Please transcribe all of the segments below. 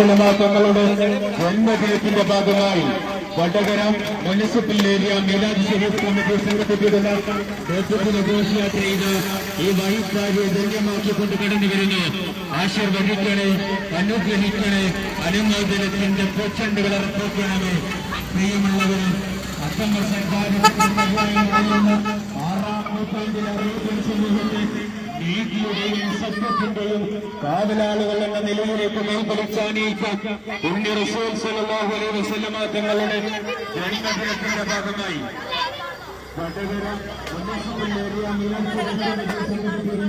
തങ്ങളുടെ ജന്മദിനത്തിന്റെ ഭാഗമായി Vadakara municipal area മീലാദ് Sharif committee സംഘടിപ്പിക്കുന്ന നേതൃത്വ ഘോഷയാത്ര ചെയ്ത് ഈ വഴിക്കാരെ ധന്യമാക്കിക്കൊണ്ട് കടന്നു വരുന്നു. ആശീർവദിക്കണേ, അനുഗ്രഹിക്കണേ, അനുമോദനത്തിന്റെ പൂച്ചെണ്ടുകൾ അർപ്പിക്കണമേ. പ്രിയമുള്ളവർ, അസംബ സർക്കാരിന്റെ 6-ാം നൂറ്റാണ്ടിലെ അറേബ്യൻ സമൂഹത്തെ നീതിയുടെയും സത്യത്തിന്റെയും കാവലാളുകൾ എന്ന നിലയിലേക്ക് മേൽപ്പലിച്ചാനയിച്ച പുണ്യ റസൂൽ സ്വല്ലല്ലാഹു അലൈഹി വസല്ലമ തങ്ങളുടെ ജന്മദിനത്തിന്റെ ഭാഗമായി വടകര മുനിസിപ്പൽ ഏരിയ മീലാദ് ഷരീഫ്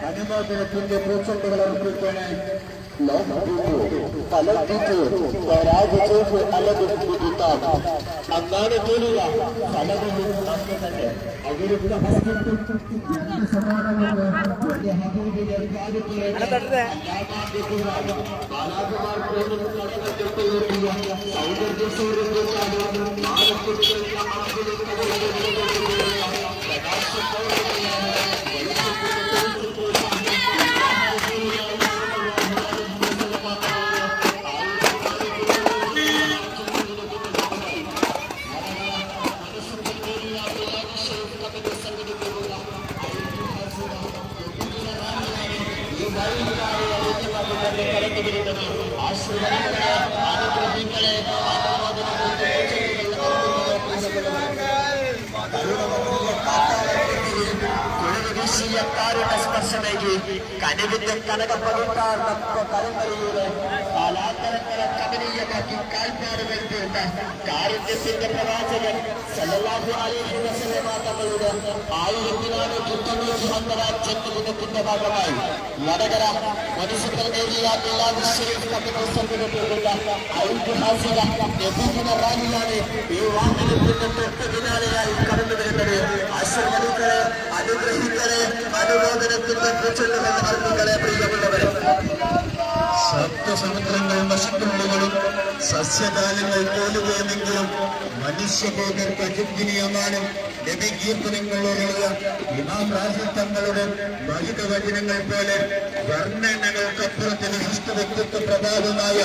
അനുമോദനത്തിന്റെ പൂച്ചെണ്ടുകൾ അർപ്പിക്കണേ. അന്നാണ് തോന്നുക പലതും തന്നെ സ്പർശമേകി കനിവിന്റെ കനകപ്പതിട്ടാർ കരങ്ങളിലൂടെ കാലാന്തരങ്ങളെ കമനീയമാക്കി കാൽപ്പാട് വരുത്തിയിട്ട കാരുണ്യത്തിന്റെ പ്രവാചകൻ സല്ലല്ലാഹു അലൈഹി വസല്ലമ തങ്ങളുടെ 1491 ജന്മദിനത്തിന്റെ ഭാഗമായി വടകര മുനിസിപ്പൽ ഏരിയ മീലാദ് ഷരീഫ് കമ്മിറ്റി സംഘടിപ്പിക്കുന്ന ഐതിഹാസിക നബിദിന റാലിയാണ് ഈ വാഹനത്തിന്റെ തൊട്ട് പിന്നാലെയായി കടന്നു വരുന്നത്. ആശീർവദിക്കണേ, അനുഗ്രഹിക്കണേ, അനുമോദനത്തിന്റെ പൂച്ചെണ്ടുകൾ അർപ്പിക്കണേ. പ്രിയമുള്ളവരെ, സപ്തസമുദ്രങ്ങൾ വശത്തുള്ളുകളും സസ്യകാലങ്ങൾ പോലുകയെങ്കിലും മനുഷ്യബോധർക്ക് അചിന്തനീയമാണ് നബികീർത്തനങ്ങളോടുള്ള ഇമാം റാസി തങ്ങളുടെ മഹിത വചനങ്ങൾ പോലെ വർണ്ണനകൾക്കപ്പുറത്തിന് സൃഷ്ട വ്യക്തിത്വ പ്രഭാവമായ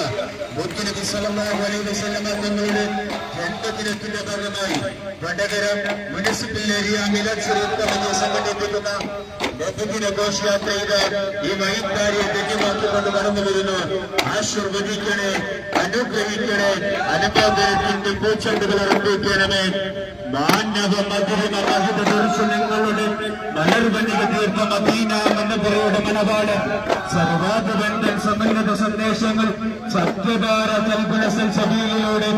മുത്തുനബി സല്ലല്ലാഹു അലൈഹി വസല്ലമ തങ്ങളുടെ ജന്മദിനത്തിന്റെ ഭാഗമായി വടകര മുനിസിപ്പൽ ഏരിയ മീലാദ് ഷരീഫ് കമ്മിറ്റി സംഘടിപ്പിക്കുന്ന നബിദിന ഘോഷയാത്രയുടെ ഈ വഴിക്കാരിയെ ധന്യമാക്കിക്കൊണ്ട് കടന്നു വരുന്നു. ആശീർവദിക്കണേ, അനുഗ്രഹിക്കണേ, അനുമോദനത്തിന്റെ പൂച്ചെണ്ടുകൾ അർപ്പിക്കണമേ. മാനവ മധുരമ മഹിത ദർശനങ്ങളുടെ മലർവനിക തീർത്ത മദീന മന്നപുരയുടെ മനപാട് സർവാധബന്ധൻ സമ്മന്നത സന്ദേശങ്ങൾ സത്യധാര കൽപ്പന സൽസഭയിലൂടെ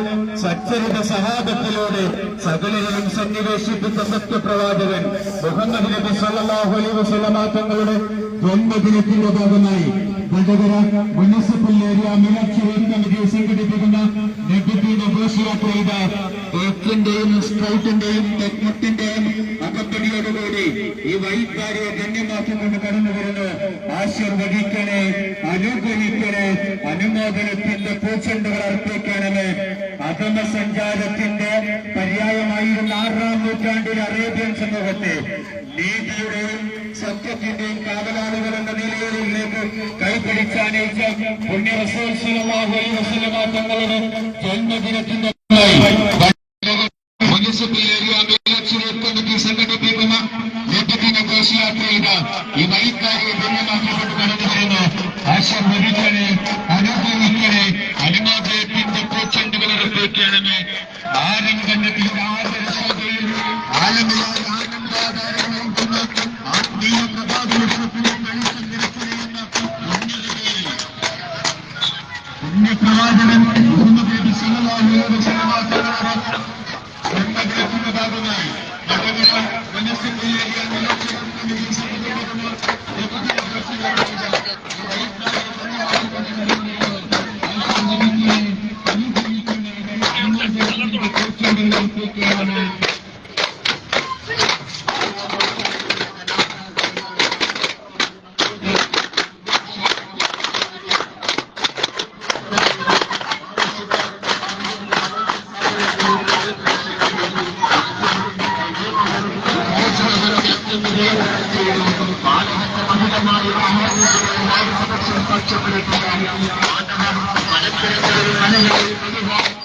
സച്ചരിത സഹാബത്തിലൂടെ സകലരെയും സന്നിവേശിപ്പിച്ച സത്യപ്രവാചകൻ മുഹമ്മദ് നബി സല്ലല്ലാഹു അലൈഹി വസല്ലമ തങ്ങളുടെ ജന്മദിനത്തിന്റെ ഭാഗമായി വടകര മുനിസിപ്പൽ ഏരിയ മീലാദ് ഷരീഫ് കമ്മിറ്റി സംഘടിപ്പിക്കുന്ന നബിദിന ഘോഷയാത്രയുടെ എക്കിന്റെയും സ്പ്രൈറ്റിന്റെയും ടെക്നിക്കിന്റെയും അകമ്പടിയോടുകൂടി ഈ വഴിക്കാരെ ധന്യമാക്കിക്കൊണ്ട് കടന്നു വരുന്നു. ആശീർവദിക്കണേ, അനുഗ്രഹിക്കണേ, അനുമോദനത്തിന്റെ പൂച്ചെണ്ടുകൾ അർപ്പിക്കണമേ. അധമ സഞ്ചാരത്തിന്റെ പര്യായമായിരുന്ന 6-ാം നൂറ്റാണ്ടിലെ അറേബ്യൻ സമൂഹത്തെ നീതിയുടെയും സത്യത്തിന്റെയും കാവലാളുകൾ എന്ന നിലയിലേക്ക് കൈപിടിച്ചാനയിച്ച പുണ്യ റസൂൽ സ്വല്ലല്ലാഹു അലൈഹി വസല്ലമ തങ്ങളുടെ ജന്മദിനത്തിന്റെ മുനിസിപ്പൽ ഏരിയ മീലാദ് ഷരീഫ് കമ്മിറ്റി സംഘടിപ്പിക്കുന്ന നബിദിന ഘോഷയാത്രയുടെ ഈ വഴിക്കാരെ ധന്യമാക്കിക്കൊണ്ട് കടന്നു വരുന്നു. ആശീർവദിക്കണേ, അനുഗ്രഹിക്കണേ, അനുമോദനത്തിന്റെ പൂച്ചെണ്ടുകൾ അർപ്പിക്കണമേ. ആരംഗത്തിന്റെ ആദർശതയിൽ ആലമിയായ ആനന്ദാധാരങ്ങൾ ആത്മീയ പ്രഭാതത്തിന് വെളിച്ചം നിറയ്ക്കുന്ന പുണ്യപ്രവാചകൻ മുഹമ്മദ് സല്ലല്ലാഹു അലൈഹി വസല്ലം ജന്മദിനത്തിന്റെ ഭാഗമായി വടകര മനസ്സിലേക്ക് ായി